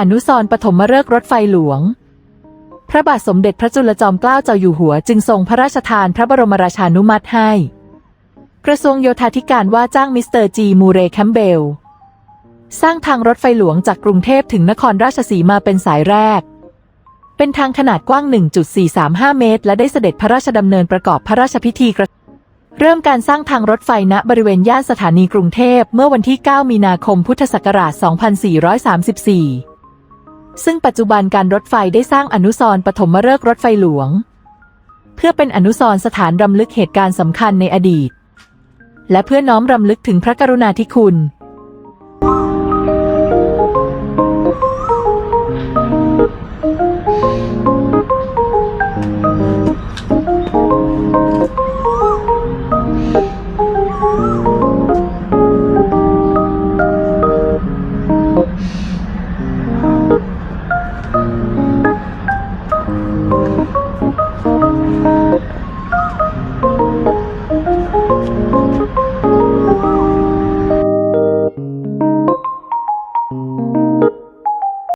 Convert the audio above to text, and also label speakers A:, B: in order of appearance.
A: อนุสรณ์ปฐมฤกษ์รถไฟหลวงพระบาทสมเด็จพระจุลจอมเกล้าเจ้าอยู่หัวจึงทรงพระราชทานพระบรมราชานุมัติให้กระทรวงโยธาธิการว่าจ้างมิสเตอร์จีมูเรย์แคมเบลสร้างทางรถไฟหลวงจากกรุงเทพถึงนครราชสีมาเป็นสายแรกเป็นทางขนาดกว้าง 1.435 เมตรและได้เสด็จพระราชดำเนินประกอบพระราชพิธีเริ่มการสร้างทางรถไฟณบริเวณย่านสถานีกรุงเทพเมื่อวันที่ 9 มีนาคม พุทธศักราช 2434 ซึ่งปัจจุบันการรถไฟได้สร้างอนุสรณ์ปฐมฤกษ์รถไฟหลวงเพื่อเป็นอนุสรณ์สถานรำลึกเหตุการณ์สำคัญในอดีตและเพื่อน้อมรำลึกถึงพระกรุณาธิคุณ